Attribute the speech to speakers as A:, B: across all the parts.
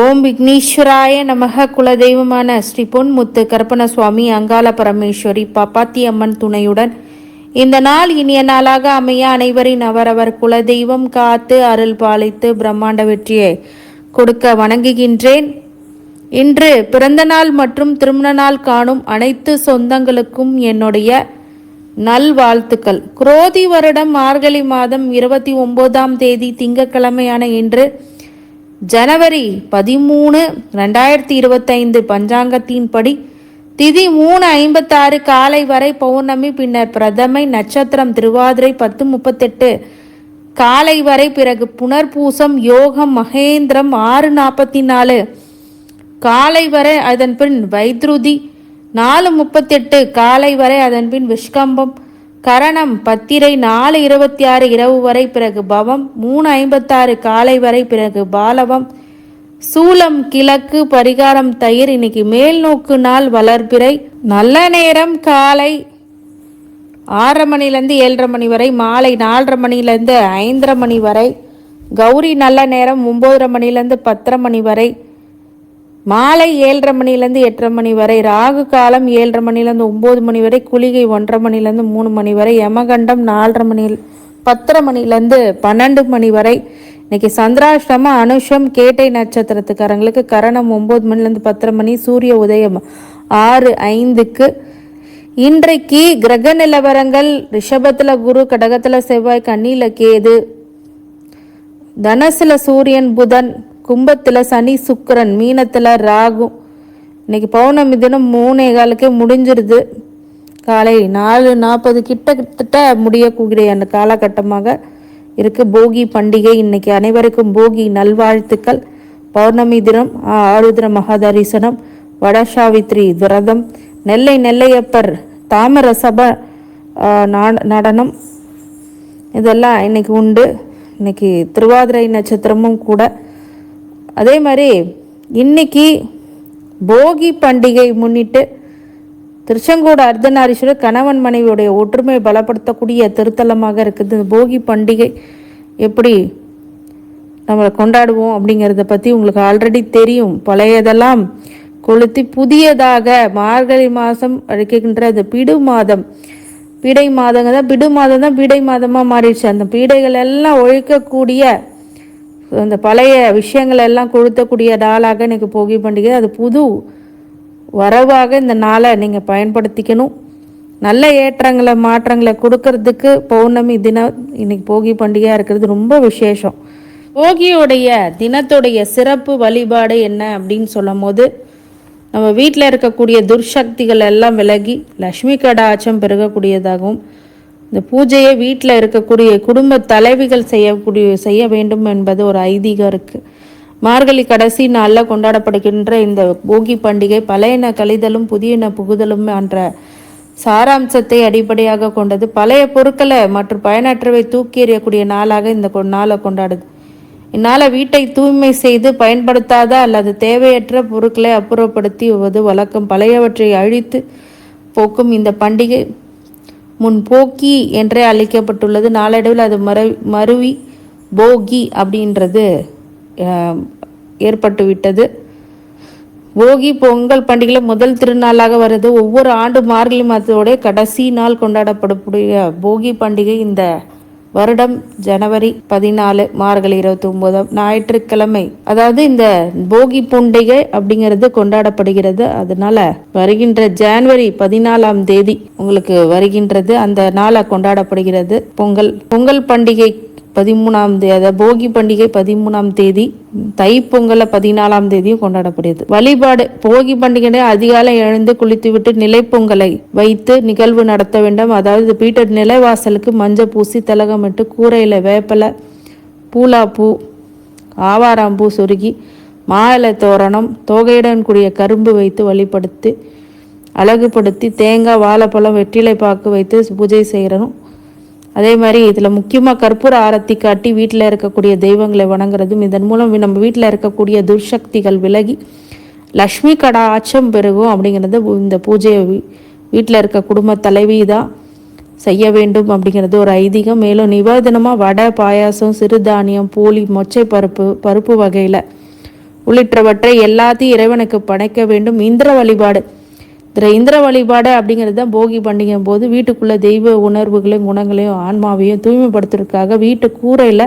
A: ஓம் விக்னேஸ்வராய நமக. குலதெய்வமான ஸ்ரீ பொன்முத்து கருப்பணசுவாமி அங்காள பரமேஸ்வரி பாப்பாத்தி அம்மன் துணையுடன் இந்த நாள் இனிய நாளாக அமைய அனைவரின் அவரவர் குலதெய்வம் காத்து அருள் பாலித்து பிரம்மாண்ட வெற்றியை கொடுக்க வணங்குகின்றேன். இன்று பிறந்த நாள் மற்றும் திருமண நாள் காணும் அனைத்து சொந்தங்களுக்கும் என்னுடைய நல்வாழ்த்துக்கள். குரோதி வருடம் மார்கழி மாதம் 29ஆம் தேதி திங்கட்கிழமையான இன்று ஜனவரி 13, 2025 பஞ்சாங்கத்தின்படி திதி 3:56 காலை வரை பௌர்ணமி, பின்னர் பிரதமை நட்சத்திரம் திருவாதிரை 10:38 காலை வரை, பிறகு புனர்பூசம் யோகம் மகேந்திரம் 6:44 காலை வரை, அதன் பின் வைத்ருதி 4:38 காலை வரை, அதன் பின் விஷ்கம்பம் கரணம் பத்திரை 4:26 இரவு வரை, பிறகு பவம் 3:56 காலை வரை, பிறகு பாலவம் சூலம் கிழக்கு, பரிகாரம் தயிர். இன்னைக்கு மேல் நோக்கு நாள் வளர்பிறை. நல்ல நேரம் காலை 6:30 மணிலேருந்து 7:30 மணி வரை, மாலை 4:30 மணிலேருந்து 5:30 மணி வரை. கௌரி நல்ல நேரம் 9:30 மணிலேருந்து 10:30 மணி வரை, மாலை 7:30 மணிலேருந்து 8:30 மணி வரை. ராகு காலம் 7:30 மணிலேருந்து 9 மணி வரை, குளிகை 1:30 மணிலேருந்து 3 மணி வரை, யமகண்டம் 4:30 மணி 10:30 மணிலேருந்து 12 மணி வரை. இன்னைக்கு சந்திராஷ்டம அனுஷம் கேட்டை நட்சத்திரத்துக்காரங்களுக்கு கரணம் 9 மணிலேருந்து 10:30 மணி, சூரிய உதயம் 6:05. இன்றைக்கு கிரக நிலவரங்கள்: ரிஷபத்தில் குரு, கடகத்தில் செவ்வாய், கன்னியில் கேது, தனசுல சூரியன் புதன், கும்பத்தில் சனி சுக்கிரன், மீனத்தில் ராகு. இன்னைக்கு பௌர்ணமி தினம் 3:15 முடிஞ்சிருது. காலை 4:40 கிட்டத்தட்ட முடியக்கூடிய அந்த காலகட்டமாக இருக்கு. போகி பண்டிகை இன்னைக்கு. அனைவருக்கும் போகி நல்வாழ்த்துக்கள். பௌர்ணமி தினம் ஆருத்ர மகாதரிசனம், வடசாவித்ரி விரதம், நெல்லையப்பர் தாமர சப நடனம் இதெல்லாம் இன்னைக்கு உண்டு. இன்னைக்கு திருவாதிரை நட்சத்திரமும் கூட. அதே மாதிரி இன்னைக்கு போகி பண்டிகை முன்னிட்டு திருச்செங்கோடு அர்த்தநாரீஸ்வரர் கணவன் மனைவியுடைய ஒற்றுமை பலப்படுத்தக்கூடிய திருத்தலமாக இருக்குது. போகி பண்டிகை எப்படி நம்ம கொண்டாடுவோம் அப்படிங்கிறத பற்றி உங்களுக்கு ஆல்ரெடி தெரியும். பழையதெல்லாம் கொளுத்தி புதியதாக மார்கழி மாதம் அழைக்கின்ற அந்த பிடு மாதம், பீடை மாதங்க தான் பிடு மாதம் தான் பீடை மாதமாக மாறிடுச்சு. அந்த பீடைகள் எல்லாம் ஒழிக்கக்கூடிய அந்த பழைய விஷயங்கள் எல்லாம் கொளுத்தக்கூடிய நாளாக இன்னைக்கு போகி பண்டிகை. அது புது வரவாக இந்த நாளை நீங்கள் பயன்படுத்திக்கணும். நல்ல ஏற்றங்களை மாற்றங்களை கொடுக்கறதுக்கு பௌர்ணமி தினம் இன்னைக்கு போகி பண்டிகையாக இருக்கிறது ரொம்ப விசேஷம். போகியோடைய தினத்துடைய சிறப்பு வழிபாடு என்ன அப்படின்னு சொல்லும் போது, நம்ம வீட்டில் இருக்கக்கூடிய துர்சக்திகள் எல்லாம் விலகி லக்ஷ்மி கடாட்சம் பெருகக்கூடியதாகவும், இந்த பூஜையை வீட்டில் இருக்கக்கூடிய குடும்ப தலைவிகள் செய்ய வேண்டும் என்பது ஒரு ஐதீகம் இருக்குது. மார்கழி கடைசி நாளில் கொண்டாடப்படுகின்ற இந்த போகி பண்டிகை பழையன கழிதலும் புதியன புகுதலும் என்ற சாராம்சத்தை அடிப்படையாக கொண்டது. பழைய பொருட்களை மற்றும் பயனற்றவை தூக்கி எறியக்கூடிய நாளாக இந்த நாளை கொண்டாடுது. இந்நாளை வீட்டை தூய்மை செய்து பயன்படுத்தாத அல்லது தேவையற்ற பொருட்களை அப்புறப்படுத்துவது வழக்கம். பழையவற்றை அழித்து போக்கும் இந்த பண்டிகை முன்போக்கி என்றே அழைக்கப்பட்டுள்ளது. நாளடைவில் அது மருவி போகி அப்படின்றது ஏற்பட்டு விட்டது. போகி பொங்கல் பண்டிகையில் முதல் திருநாளாக வருது. ஒவ்வொரு ஆண்டு மார்கழி மாதத்தோடைய கடைசி நாள் கொண்டாடப்படக்கூடிய போகி பண்டிகை இந்த வருடம் ஜனவரி 14 மார்கழி 29 ஞாயிற்றுக்கிழமை, அதாவது இந்த போகி பண்டிகை அப்படிங்கிறது கொண்டாடப்படுகிறது. அதனால வருகின்ற ஜனவரி 14ஆம் தேதி உங்களுக்கு வருகின்றது, அந்த நாளை கொண்டாடப்படுகிறது. பொங்கல் பண்டிகை 13ஆம் தேதி, அதாவது போகி பண்டிகை 13ஆம் தேதி, தைப்பொங்கலை 14ஆம் தேதியும் கொண்டாடப்படுகிறது. வழிபாடு: போகி பண்டிகை அதிகாலை எழுந்து குளித்துவிட்டு நிலைப்பொங்கலை வைத்து நிகழ்வு நடத்த வேண்டும். அதாவது வீட்டு நிலைவாசலுக்கு மஞ்சள் பூசி திலகமிட்டு கூரையில் வேப்பலை, பூலாப்பூ, ஆவாராம்பூ சொருகி மாலை தோரணம், தொகையுடன் கூடிய கரும்பு வைத்து வழிபடுத்தி அழகுபடுத்தி தேங்காய், வாழைப்பழம், வெற்றிலை பாக்கு வைத்து பூஜை செய்யணும். அதே மாதிரி இதில் முக்கியமாக கற்பூர ஆரத்தி காட்டி வீட்டில் இருக்கக்கூடிய தெய்வங்களை வணங்குறதும், இதன் மூலம் நம்ம வீட்டில் இருக்கக்கூடிய துர்சக்திகள் விலகி லக்ஷ்மி கடாட்சம் பெருகும் அப்படிங்கிறது இந்த பூஜையை வீட்டில் இருக்க குடும்ப தலைவி தான் செய்ய வேண்டும் அப்படிங்கிறது ஒரு ஐதீகம். மேலும் நிவேதனமாக வடை, பாயாசம், சிறுதானியம், போலி, மொச்சை பருப்பு வகையில் உள்ளிட்டவற்றை எல்லாத்தையும் இறைவனுக்கு படைக்க வேண்டும். இந்திர வழிபாடு, இந்திர வழிபாடு அப்படிங்கிறது தான் போகி பண்டிகை போது வீட்டுக்குள்ள தெய்வ உணர்வுகளையும் குணங்களையும் ஆன்மாவையும் தூய்மைப்படுத்துறதுக்காக வீட்டு கூரையில்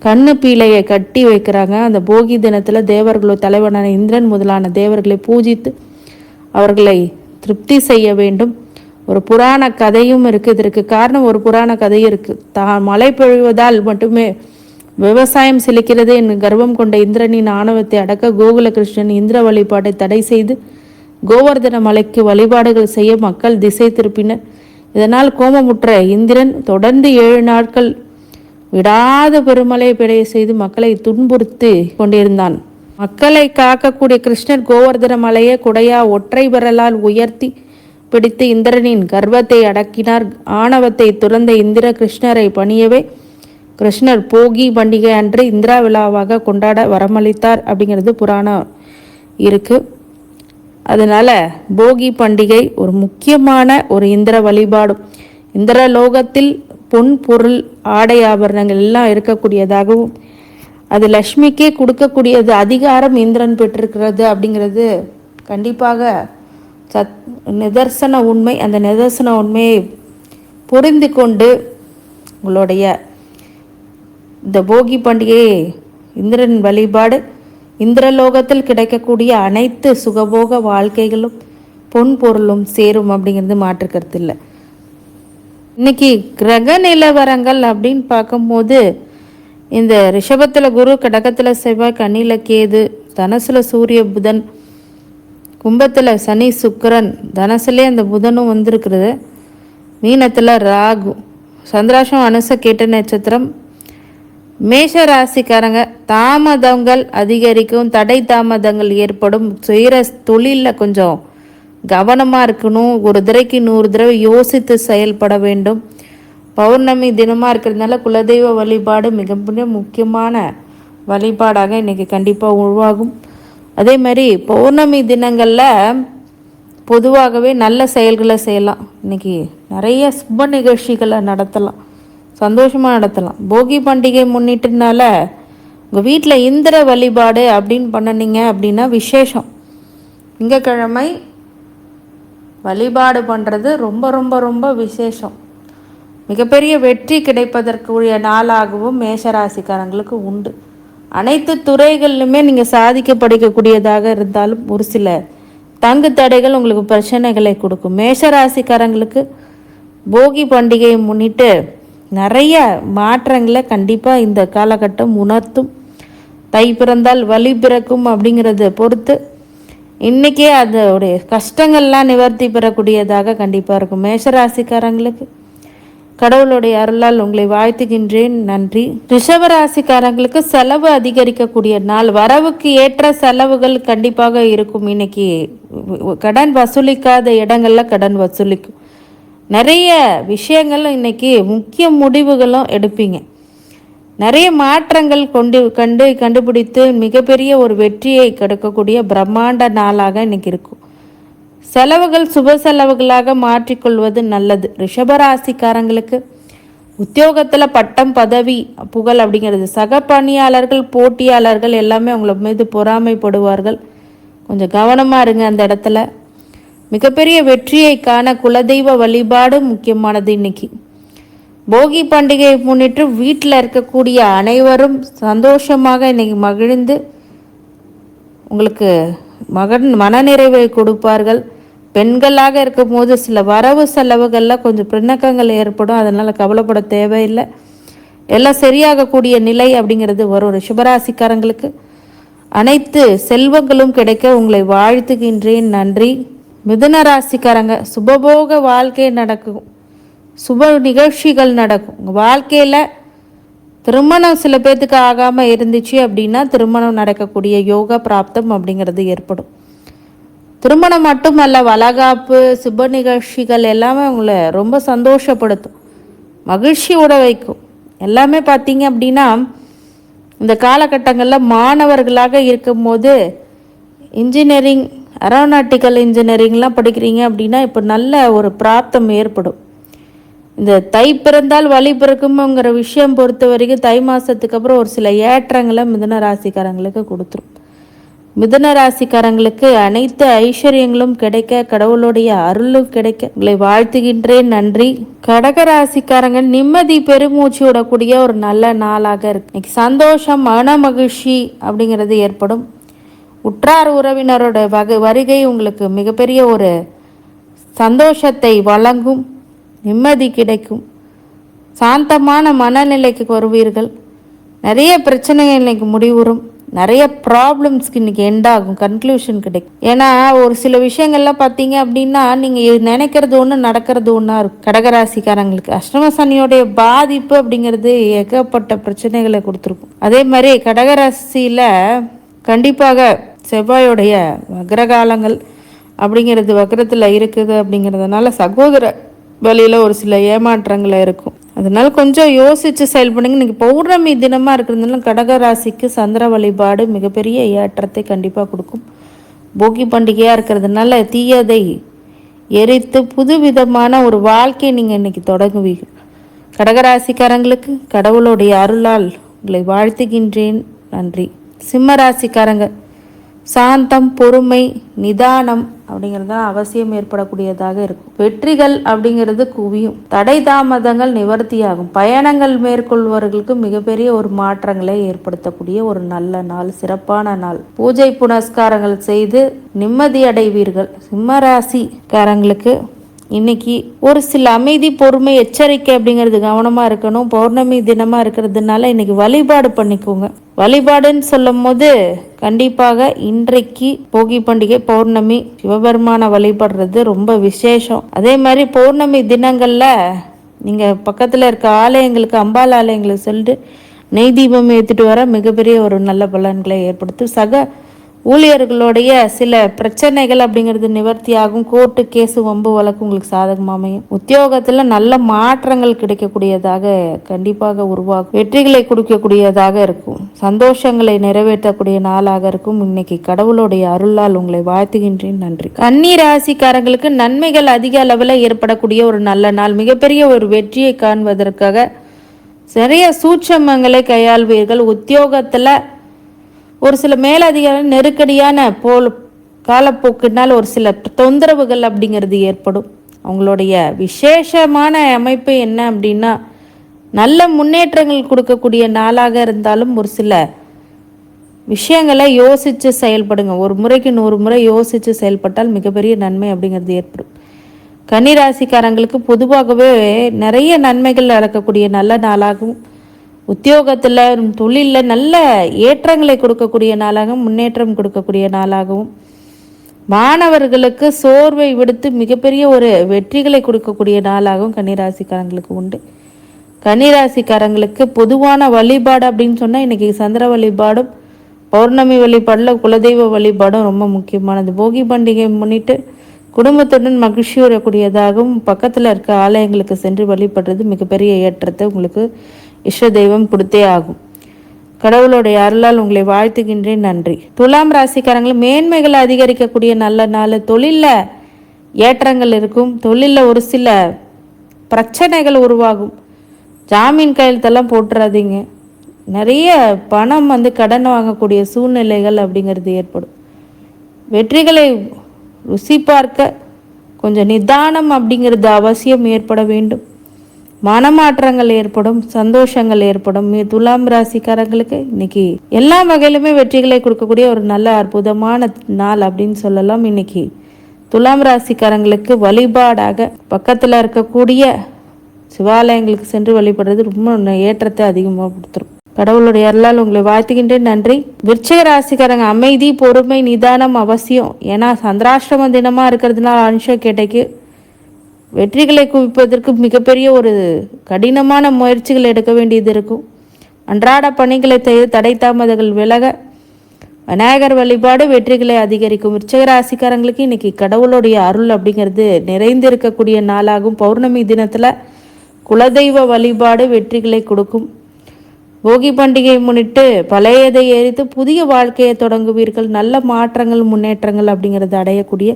A: கண்ணு பீலையை கட்டி வைக்கிறாங்க. அந்த போகி தினத்தில் தேவர்களோ தலைவனான இந்திரன் முதலான தேவர்களை பூஜித்து அவர்களை திருப்தி செய்ய வேண்டும். ஒரு புராண கதையும் இருக்குது. இதற்கு காரணம் ஒரு புராண கதையும் இருக்குது. தான் மழை பொழிவதால் மட்டுமே விவசாயம் செழிக்கிறது என்று கர்வம் கொண்ட இந்திரனின் ஆணவத்தை அடக்க கோகுலகிருஷ்ணன் இந்திர வழிபாட்டை தடை செய்து கோவர்தன மலைக்கு வழிபாடுகள் செய்ய மக்கள் திசை திருப்பினர். இதனால் கோபமுற்ற இந்திரன் தொடர்ந்து 7 நாட்கள் விடாத பெருமழை பெடைய செய்து மக்களை துன்புறுத்தி கொண்டிருந்தான். மக்களை காக்கக்கூடிய கிருஷ்ணர் கோவர்தன மலையை குடையா ஒற்றை விரலால் உயர்த்தி பிடித்து இந்திரனின் கர்வத்தை அடக்கினார். ஆணவத்தை துறந்த இந்திர கிருஷ்ணரை பணியவே கிருஷ்ணர் போகி பண்டிகை அன்று இந்திரா விழாவாக கொண்டாட வரமளித்தார் அப்படிங்கிறது புராணம் இருக்கு. அதனால போகி பண்டிகை ஒரு முக்கியமான ஒரு இந்திர வழிபாடும், இந்திர லோகத்தில் பொன் பொருள் ஆடை ஆபரணங்கள் எல்லாம் இருக்கக்கூடியதாகவும் அது லக்ஷ்மிக்கே கொடுக்கக்கூடியது அதிகாரம் இந்திரன் பெற்றிருக்கிறது அப்படிங்கிறது கண்டிப்பாக நிதர்சன உண்மை. அந்த நிதர்சன உண்மையை புரிந்து கொண்டு உங்களுடைய இந்த போகி பண்டிகையை இந்திரன் வழிபாடு இந்திரலோகத்தில் கிடைக்கக்கூடிய அனைத்து சுகபோக வாழ்க்கைகளும் பொன் பொருளும் சேரும் அப்படிங்கிறது மாற்றுக்கிறது இல்லை. இன்னைக்கு கிரக நிலவரங்கள் அப்படின்னு பார்க்கும்போது இந்த ரிஷபத்தில் குரு, கடகத்தில் செவ்வாய், கன்னியில் கேது, தனுசில் சூரிய புதன், கும்பத்தில் சனி சுக்கிரன், தனுசுலே அந்த புதனும் வந்திருக்கிறது, மீனத்தில் ராகு, சந்திராஷம் அனுச கேட்ட நட்சத்திரம். மேஷ ராசிக்காரங்க தாமதங்கள் அதிகரிக்கும், தடை தாமதங்கள் ஏற்படும், செய்கிற தொழிலில் கொஞ்சம் கவனமாக இருக்கணும். ஒரு தடவைக்கு 100 தடவை யோசித்து செயல்பட வேண்டும். பௌர்ணமி தினமாக இருக்கிறதுனால குலதெய்வ வழிபாடு மிக முக்கியமான வழிபாடாக இன்றைக்கி கண்டிப்பாக உருவாகும். அதே மாதிரி பௌர்ணமி தினங்களில் பொதுவாகவே நல்ல செயல்களை செய்யலாம். இன்றைக்கி நிறைய சுப நிகழ்ச்சிகளை நடத்தலாம், சந்தோஷமாக நடத்தலாம். போகி பண்டிகை முன்னிட்டுனால உங்கள் வீட்டில் இந்திர வழிபாடு அப்படின்னு பண்ணினீங்க அப்படின்னா விசேஷம். திங்கக்கிழமை வழிபாடு பண்ணுறது ரொம்ப ரொம்ப ரொம்ப விசேஷம். மிகப்பெரிய வெற்றி கிடைப்பதற்குரிய நாளாகவும் மேஷராசிக்காரங்களுக்கு உண்டு. அனைத்து துறைகளிலுமே நீங்கள் சாதிக்க படிக்கக்கூடியதாக இருந்தாலும் ஒரு சில தங்கு தடைகள் உங்களுக்கு பிரச்சனைகளை கொடுக்கும். மேஷராசிக்காரங்களுக்கு போகி பண்டிகையை முன்னிட்டு நிறைய மாற்றங்களை கண்டிப்பாக இந்த காலகட்டம் உணர்த்தும். தை பிறந்தால் வழி பிறக்கும் அப்படிங்கிறத பொறுத்து இன்றைக்கே அதோடைய கஷ்டங்கள்லாம் நிவர்த்தி பெறக்கூடியதாக கண்டிப்பாக இருக்கும். மேஷராசிக்காரங்களுக்கு கடவுளுடைய அருளால் உங்களை வாழ்த்துகின்றேன். நன்றி. ரிஷபராசிக்காரங்களுக்கு செலவு அதிகரிக்கக்கூடிய நாள், வரவுக்கு ஏற்ற செலவுகள் கண்டிப்பாக இருக்கும். இன்னைக்கு கடன் வசூலிக்காத இடங்கள்ல கடன் வசூலிக்கும். நிறைய விஷயங்கள் இன்னைக்கு முக்கிய முடிவுகளும் எடுப்பீங்க. நிறைய மாற்றங்கள் கண்டுபிடித்து மிகப்பெரிய ஒரு வெற்றியை கொடுக்கக்கூடிய பிரம்மாண்ட நாளாக இன்னைக்கு இருக்கும். செலவுகள் சுப செலவுகளாக மாற்றிக்கொள்வது நல்லது. ரிஷபராசிக்காரங்களுக்கு உத்தியோகத்தில் பட்டம், பதவி, புகழ் அப்படிங்கிறது, சக பணியாளர்கள், போட்டியாளர்கள் எல்லாமே உங்களை மீது பொறாமைப்படுவார்கள். கொஞ்சம் கவனமாக இருங்க அந்த இடத்துல. மிகப்பெரிய வெற்றியை காண குலதெய்வ வழிபாடு முக்கியமானது. இன்னைக்கு போகி பண்டிகையை முன்னிட்டு வீட்டில் இருக்கக்கூடிய அனைவரும் சந்தோஷமாக இன்னைக்கு மகிழ்ந்து உங்களுக்கு மனநிறைவை கொடுப்பார்கள். பெண்களாக இருக்கும் போது சில வரவு செலவுகளில் கொஞ்சம் பின்னக்கங்கள் ஏற்படும், அதனால் கவலைப்பட தேவையில்லை. எல்லாம் சரியாகக்கூடிய நிலை அப்படிங்கிறது வரும். ரிஷபராசிக்காரங்களுக்கு அனைத்து செல்வங்களும் கிடைக்க உங்களை வாழ்த்துகின்றேன். நன்றி. மிதுன ராசிக்காரங்க சுபபோக வாழ்க்கை நடக்கும், சுப நிகழ்ச்சிகள் நடக்கும். உங்கள் வாழ்க்கையில் திருமணம் சில பேர்த்துக்கு ஆகாமல் இருந்துச்சு அப்படின்னா திருமணம் நடக்கக்கூடிய யோகா பிராப்தம் அப்படிங்கிறது ஏற்படும். திருமணம் மட்டுமல்ல, வளகாப்பு, சுப நிகழ்ச்சிகள் எல்லாமே உங்களை ரொம்ப சந்தோஷப்படுத்தும், மகிழ்ச்சியோட வைக்கும். எல்லாமே பார்த்தீங்க அப்படின்னா இந்த காலகட்டங்களில் மாணவர்களாக இருக்கும்போது இன்ஜினியரிங், ஏரோநாட்டிக்கல் இன்ஜினியரிங்லாம் படிக்கிறீங்க அப்படின்னா இப்போ நல்ல ஒரு பிராப்தம் ஏற்படும். இந்த தை பிறந்தால் வழி பிறக்கும்ங்கிற விஷயம் பொறுத்த வரைக்கும் தை மாதத்துக்கு அப்புறம் ஒரு சில ஏற்றங்களை மிதுன ராசிக்காரங்களுக்கு கொடுத்துரும். மிதுன ராசிக்காரங்களுக்கு அனைத்து ஐஸ்வர்யங்களும் கிடைக்க, கடவுளுடைய அருளும் கிடைக்க உங்களை வாழ்த்துகின்றேன். நன்றி. கடக ராசிக்காரங்க நிம்மதி பெருமூச்சு விடக்கூடிய ஒரு நல்ல நாளாக இருக்கு. இன்னைக்கு சந்தோஷம், மன மகிழ்ச்சி அப்படிங்கிறது ஏற்படும். உற்றார் உறவினரோட வருகை உங்களுக்கு மிகப்பெரிய ஒரு சந்தோஷத்தை வழங்கும், நிம்மதி கிடைக்கும், சாந்தமான மனநிலைக்கு வருவீர்கள். நிறைய பிரச்சனைகள் இன்னைக்கு முடிவுறும், நிறைய ப்ராப்ளம்ஸ்க்கு இன்னைக்கு எண்டாகும், கன்க்ளூஷன் கிடைக்கும். ஏன்னா ஒரு சில விஷயங்கள்லாம் பார்த்தீங்க அப்படின்னா நீங்கள் நினைக்கிறது ஒன்று நடக்கிறது ஒன்றா இருக்கும். கடகராசிக்காரங்களுக்கு அஷ்டம சனியோடைய பாதிப்பு அப்படிங்கிறது ஏகப்பட்ட பிரச்சனைகளை கொடுத்துருக்கும். அதே மாதிரி கடகராசியில் கண்டிப்பாக செவ்வாயோடைய வக்ரகாலங்கள் அப்படிங்கிறது வக்ரத்தில் இருக்குது. அப்படிங்கிறதுனால சகோதர வழியில் ஒரு சில ஏமாற்றங்கள் இருக்கும். அதனால கொஞ்சம் யோசித்து செயல்படுங்க. இன்றைக்கி பௌர்ணமி தினமாக இருக்கிறதுனால கடகராசிக்கு சந்திர வழிபாடு மிகப்பெரிய ஏற்றத்தை கண்டிப்பாக கொடுக்கும். போகி பண்டிகையாக இருக்கிறதுனால தீயதை எரித்து புதுவிதமான ஒரு வாழ்க்கையை நீங்கள் இன்றைக்கி தொடங்குவீங்க. கடகராசிக்காரங்களுக்கு கடவுளுடைய அருளால் உங்களை வாழ்த்துகின்றேன். நன்றி. சிம்ம ராசிக்காரங்க சாந்தம், பொறுமை, நிதானம் அப்படிங்கிறது அவசியம் ஏற்படக்கூடியதாக இருக்கும். வெற்றிகள் அப்படிங்கிறது குவியும், தடை தாமதங்கள் நிவர்த்தியாகும். பயணங்கள் மேற்கொள்வர்களுக்கு மிகப்பெரிய ஒரு மாற்றங்களை ஏற்படுத்தக்கூடிய ஒரு நல்ல நாள், சிறப்பான நாள். பூஜை புனஸ்காரங்கள் செய்து நிம்மதி அடைவீர்கள். சிம்மராசிக்காரங்களுக்கு இன்னைக்கு ஒரு சில அமைதி, பொறுமை, எச்சரிக்கை அப்படிங்கிறது கவனமாக இருக்கணும். பௌர்ணமி தினமாக இருக்கிறதுனால இன்னைக்கு வழிபாடு பண்ணிக்கோங்க. வழிபாடுன்னு சொல்லும் போது கண்டிப்பாக இன்றைக்கு போகி பண்டிகை, பௌர்ணமி, சிவபெருமான வழிபடுறது ரொம்ப விசேஷம். அதே மாதிரி பௌர்ணமி தினங்களில் நீங்கள் பக்கத்தில் இருக்க ஆலயங்களுக்கு, அம்பாள் ஆலயங்களுக்கு சொல்லிட்டு நெய் தீபம் ஏற்றிட்டு வர மிகப்பெரிய ஒரு நல்ல பலன்களை ஏற்படுத்தும். சக ஊழியர்களுடைய சில பிரச்சனைகள் அப்படிங்கிறது நிவர்த்தி ஆகும். கோர்ட்டு கேஸு வம்பு வழக்கு உங்களுக்கு சாதகமாக அமையும். உத்தியோகத்தில் நல்ல மாற்றங்கள் கிடைக்கக்கூடியதாக கண்டிப்பாக உருவாகும். வெற்றிகளை கொடுக்கக்கூடியதாக இருக்கும். சந்தோஷங்களை நிறைவேற்றக்கூடிய நாளாக இருக்கும். இன்னைக்கு கடவுளுடைய அருளால் உங்களை வாழ்த்துகின்றேன். நன்றி. கன்னி ராசிக்காரங்களுக்கு நன்மைகள் அதிக அளவில் ஏற்படக்கூடிய ஒரு நல்ல நாள். மிகப்பெரிய ஒரு வெற்றியை காண்பதற்காக நிறைய சூட்சமங்களை கையாள்வீர்கள். உத்தியோகத்தில் ஒரு சில மேலதிகார நெருக்கடியான காலப்போக்கினால் ஒரு சில தொந்தரவுகள் அப்படிங்கிறது ஏற்படும். அவங்களுடைய விசேஷமான அமைப்பு என்ன அப்படின்னா நல்ல முன்னேற்றங்கள் கொடுக்கக்கூடிய நாளாக இருந்தாலும் ஒரு சில விஷயங்களை யோசித்து செயல்படுங்க. ஒரு முறைக்கு 100 முறை யோசித்து செயல்பட்டால் மிகப்பெரிய நன்மை அப்படிங்கிறது ஏற்படும். கன்னிராசிக்காரங்களுக்கு பொதுவாகவே நிறைய நன்மைகள் நடக்கக்கூடிய நல்ல நாளாகவும், உத்தியோகத்தில், தொழிலில் நல்ல ஏற்றங்களை கொடுக்கக்கூடிய நாளாகவும், முன்னேற்றம் கொடுக்கக்கூடிய நாளாகவும், மாணவர்களுக்கு சோர்வை விடுத்து மிகப்பெரிய ஒரு வெற்றிகளை கொடுக்கக்கூடிய நாளாகவும் கன்னிராசிக்காரங்களுக்கு உண்டு. கன்னிராசிக்காரங்களுக்கு பொதுவான வழிபாடு அப்படின்னு சொன்னால் இன்றைக்கி சந்திர வழிபாடும், பௌர்ணமி வழிபாடில் குலதெய்வ வழிபாடும் ரொம்ப முக்கியமானது. போகி பண்டிகை முன்னிட்டு குடும்பத்துடன் மகிழ்ச்சி வரக்கூடியதாகவும் பக்கத்தில் இருக்க ஆலயங்களுக்கு சென்று வழிபடுறது மிகப்பெரிய ஏற்றத்தை உங்களுக்கு இஷ்ட தெய்வம் கொடுத்தே ஆகும். கடவுளுடைய அருளால் உங்களை வாழ்த்துகின்றேன். நன்றி. துலாம் ராசிக்காரங்களும் மேன்மைகளை அதிகரிக்கக்கூடிய நல்ல நாள். தொழிலில் ஏற்றங்கள் இருக்கும். தொழிலில் ஒரு சில பிரச்சனைகள் உருவாகும். ஜாமீன் கையெழுத்தெல்லாம் போட்டுறாதீங்க. நிறைய பணம் கடன் வாங்கக்கூடிய சூழ்நிலைகள் அப்படிங்கிறது ஏற்படும். வெற்றிகளை ருசி பார்க்க கொஞ்சம் நிதானம் அப்படிங்கிறது அவசியம் ஏற்பட வேண்டும். மனமாற்றங்கள் ஏற்படும், சந்தோஷங்கள் ஏற்படும். துலாம் ராசிக்காரங்களுக்கு இன்னைக்கு எல்லா வகையிலுமே வெற்றிகளை கொடுக்கக்கூடிய ஒரு நல்ல அற்புதமான நாள் அப்படின்னு சொல்லலாம். இன்னைக்கு துலாம் ராசிக்காரங்களுக்கு வழிபாடாக பக்கத்தில் இருக்கக்கூடிய சிவாலயங்களுக்கு சென்று வழிபடுறது ரொம்ப ஏற்றத்தை அதிகமாக கொடுத்துரும். கடவுளுடைய அருளால் உங்களை வாழ்த்துகின்றேன். நன்றி. விருச்சிக ராசிக்காரங்க அமைதி, பொறுமை, நிதானம் அவசியம். ஏன்னா சந்திராஷ்டம தினமாக இருக்கிறதுனால அனுஷம் கேட்டைக்கு வெற்றிகளை குவிப்பதற்கு மிகப்பெரிய ஒரு கடினமான முயற்சிகள் எடுக்க வேண்டியது இருக்கும். அன்றாட பணிகளை தடை தாமதங்கள் விலக விநாயகர் வழிபாடு வெற்றிகளை அதிகரிக்கும். விருச்சிக ராசிக்காரங்களுக்கு இன்னைக்கு கடவுளுடைய அருள் அப்படிங்கிறது நிறைந்திருக்கக்கூடிய நாளாகும். பௌர்ணமி தினத்தில் குலதெய்வ வழிபாடு வெற்றிகளை கொடுக்கும். போகி பண்டிகை முன்னிட்டு பழையதை எரித்து புதிய வாழ்க்கையை தொடங்குவீர்கள். நல்ல மாற்றங்கள், முன்னேற்றங்கள் அப்படிங்கிறது அடையக்கூடிய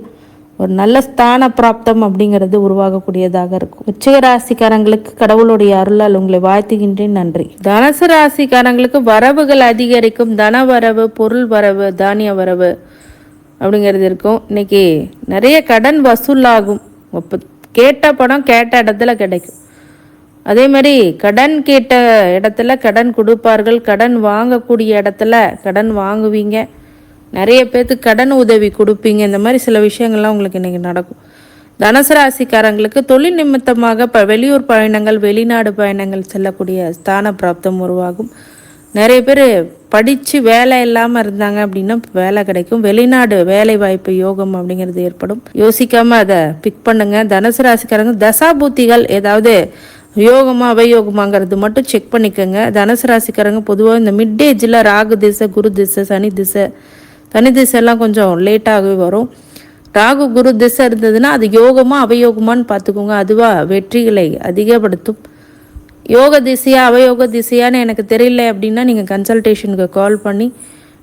A: ஒரு நல்ல ஸ்தான பிராப்தம் அப்படிங்கிறது உருவாகக்கூடியதாக இருக்கும். விருச்சிக ராசிக்காரங்களுக்கு கடவுளுடைய அருளால் உங்களை வாழ்த்துகின்றேன். நன்றி. தனுசு ராசிக்காரங்களுக்கு வரவுகள் அதிகரிக்கும். தன வரவு, பொருள் வரவு, தானிய வரவு அப்படிங்கிறது இருக்கும். இன்னைக்கு நிறைய கடன் வசூலாகும். கேட்ட பணம் கேட்ட இடத்துல கிடைக்கும். அதே மாதிரி கடன் கேட்ட இடத்துல கடன் கொடுப்பார்கள். கடன் வாங்கக்கூடிய இடத்துல கடன் வாங்குவீங்க. நிறைய பேர்த்துக்கு கடன் உதவி கொடுப்பீங்க. இந்த மாதிரி சில விஷயங்கள்லாம் உங்களுக்கு இன்றைக்கி நடக்கும். தனுசு ராசிக்காரங்களுக்கு தொழில் நிமித்தமாக வெளியூர் பயணங்கள், வெளிநாடு பயணங்கள் செல்லக்கூடிய ஸ்தான பிராப்தம் உருவாகும். நிறைய பேர் படித்து வேலை இல்லாமல் இருந்தாங்க அப்படின்னா வேலை கிடைக்கும். வெளிநாடு வேலை வாய்ப்பு யோகம் அப்படிங்கிறது ஏற்படும். யோசிக்காமல் அதை பிக் பண்ணுங்க. தனுசு ராசிக்காரங்க தசாபூத்திகள் ஏதாவது யோகமாக அவயோகமாங்கிறது மட்டும் செக் பண்ணிக்கோங்க. தனுசு ராசிக்காரங்க பொதுவாக இந்த மிட் ஏஜில் ராகு திசை, குரு திசை, சனி திசையெல்லாம் கொஞ்சம் லேட்டாகவே வரும். ராகு குரு திசை இருந்ததுன்னா அது யோகமாக அவயோகமானு பார்த்துக்கோங்க. அதுவாக வெற்றிகளை அதிகப்படுத்தும். யோக திசையா அவயோக திசையான்னு எனக்கு தெரியல அப்படின்னா நீங்கள் கன்சல்டேஷனுக்கு கால் பண்ணி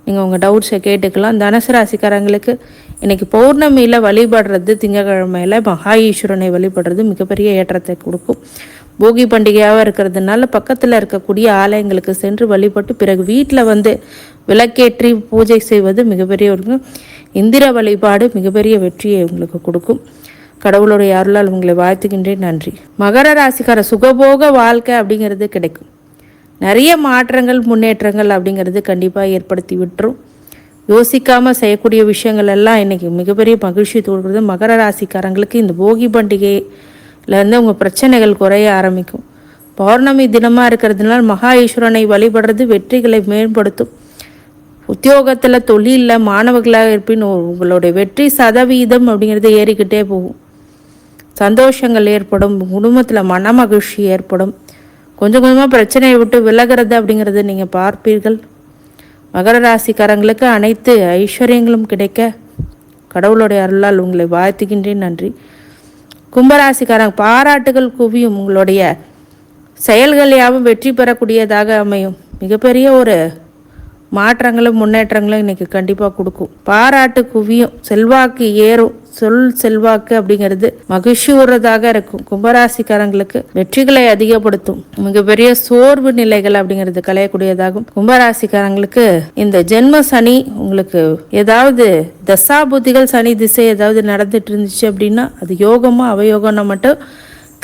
A: நீங்கள் உங்கள் டவுட்ஸை கேட்டுக்கலாம். தனுசு ராசிக்காரங்களுக்கு இன்றைக்கி பௌர்ணமியில் வழிபடுறது, திங்கக்கிழமையில் மகா ஈஸ்வரனை வழிபடுறது மிகப்பெரிய ஏற்றத்தை கொடுக்கும். போகி பண்டிகையாக இருக்கிறதுனால பக்கத்தில் இருக்கக்கூடிய ஆலயங்களுக்கு சென்று வழிபட்டு பிறகு வீட்டில் வந்து விளக்கேற்றி பூஜை செய்வது மிகப்பெரிய ஒரு இந்திர வழிபாடு மிகப்பெரிய வெற்றியை உங்களுக்கு கொடுக்கும். கடவுளுடைய அருளால் உங்களை வாழ்த்துகின்றேன். நன்றி. மகர ராசிக்கார சுகபோக வாழ்க்கை அப்படிங்கிறது கிடைக்கும். நிறைய மாற்றங்கள், முன்னேற்றங்கள் அப்படிங்கிறது கண்டிப்பாக ஏற்படுத்தி விட்டுரும். யோசிக்காமல் செய்யக்கூடிய விஷயங்கள் எல்லாம் இன்றைக்கி மிகப்பெரிய மகிழ்ச்சி தோன்றுறது. மகர ராசிக்காரங்களுக்கு இந்த போகி பண்டிகையிலேருந்து உங்கள் பிரச்சனைகள் குறைய ஆரம்பிக்கும். பௌர்ணமி தினமாக இருக்கிறதுனால மகா ஈஸ்வரனை வழிபடுறது வெற்றிகளை மேம்படுத்தும். உத்தியோகத்தில், தொழிலில், மாணவர்களாக இருப்பின் உங்களுடைய வெற்றி சதவீதம் அப்படிங்கிறது ஏறிக்கிட்டே போகும். சந்தோஷங்கள் ஏற்படும். குடும்பத்தில் மன மகிழ்ச்சி ஏற்படும். கொஞ்சம் கொஞ்சமாக பிரச்சனையை விட்டு விலகிறது அப்படிங்கிறது நீங்கள் பார்ப்பீர்கள். மகர ராசிக்காரங்களுக்கு அனைத்து ஐஸ்வர்யங்களும் கிடைக்க கடவுளுடைய அருளால் உங்களை வாழ்த்துகின்றேன். நன்றி. கும்பராசிக்காரங்க பாராட்டுகள் குவியும். உங்களுடைய செயல்கள் யாவும் வெற்றி பெறக்கூடியதாக அமையும். மிகப்பெரிய ஒரு மாற்றங்களும் முன்னேற்றங்களும் இன்றைக்கி கண்டிப்பாக கொடுக்கும். பாராட்டு குவியும். செல்வாக்கு ஏறும். செல்வாக்கு அப்படிங்கிறது மகிழ்ச்சி ஊறதாக இருக்கும். கும்பராசிக்காரங்களுக்கு வெற்றிகளை அதிகப்படுத்தும். மிகப்பெரிய சோர்வு நிலைகள் அப்படிங்கிறது களையக்கூடியதாகும். கும்பராசிக்காரங்களுக்கு இந்த ஜென்ம சனி உங்களுக்கு ஏதாவது தசாபுத்திகள் சனி திசை ஏதாவது நடந்துட்டு இருந்துச்சு அப்படின்னா அது யோகமா அவயோகம்னா மட்டும்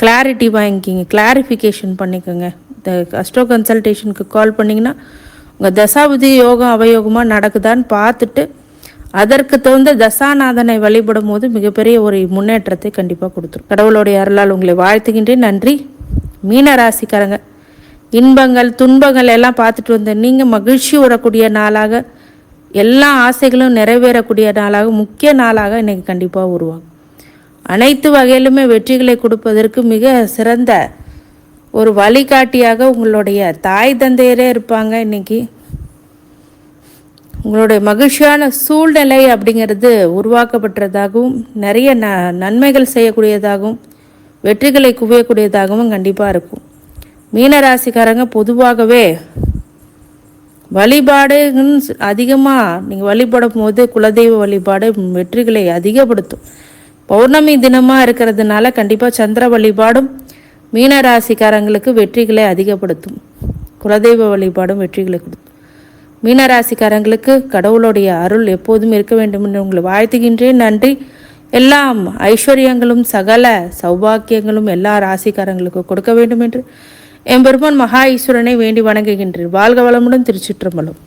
A: கிளாரிட்டி வாங்கிக்கிங்க, கிளாரிஃபிகேஷன் பண்ணிக்கோங்க. இந்த அஸ்ட்ரோ கன்சல்டேஷனுக்கு கால் பண்ணிங்கன்னா உங்கள் தசாபுதி யோகம் அவயோகமாக நடக்குதான்னு பார்த்துட்டு அதற்கு தகுந்த தசாநாதனை வழிபடும் போது மிகப்பெரிய ஒரு முன்னேற்றத்தை கண்டிப்பாக கொடுத்துரும். கடவுளுடைய அருளால் உங்களை வாழ்த்துகின்றேன். நன்றி. மீன ராசிக்காரங்க இன்பங்கள், துன்பங்கள் எல்லாம் பார்த்துட்டு வந்த நீங்கள் மகிழ்ச்சி வரக்கூடிய நாளாக, எல்லா ஆசைகளும் நிறைவேறக்கூடிய நாளாக, முக்கிய நாளாக இன்றைக்கி கண்டிப்பாக உருவாகும். அனைத்து வகையிலுமே வெற்றிகளை கொடுப்பதற்கு மிக சிறந்த ஒரு வழிகாட்டியாக உங்களுடைய தாய் தந்தையரே இருப்பாங்க. இன்றைக்கி உங்களுடைய மகிழ்ச்சியான சூழ்நிலை அப்படிங்கிறது உருவாக்கப்பட்டதாகவும் நிறைய நன்மைகள் செய்யக்கூடியதாகவும் வெற்றிகளை குவியக்கூடியதாகவும் கண்டிப்பாக இருக்கும். மீனராசிக்காரங்க பொதுவாகவே வழிபாடுன்னு அதிகமாக நீங்கள் வழிபடும் போது குலதெய்வ வழிபாடு வெற்றிகளை அதிகப்படுத்தும். பௌர்ணமி தினமாக இருக்கிறதுனால கண்டிப்பாக சந்திர வழிபாடும் மீனராசிக்காரங்களுக்கு வெற்றிகளை அதிகப்படுத்தும். குலதெய்வ வழிபாடும் வெற்றிகளை கொடுக்கும். மீனராசிக்காரங்களுக்கு கடவுளுடைய அருள் எப்போதும் இருக்க வேண்டும் என்று உங்களை வாழ்த்துகின்றேன். நன்றி. எல்லாம் ஐஸ்வர்யங்களும் சகல சௌபாக்கியங்களும் எல்லா ராசிக்காரங்களுக்கு கொடுக்க வேண்டும் என்று எம்பெருமான் மகா ஈஸ்வரனை வேண்டி வணங்குகின்றேன். வாழ்க வளமுடன். திருச்சிற்றம்பலம்.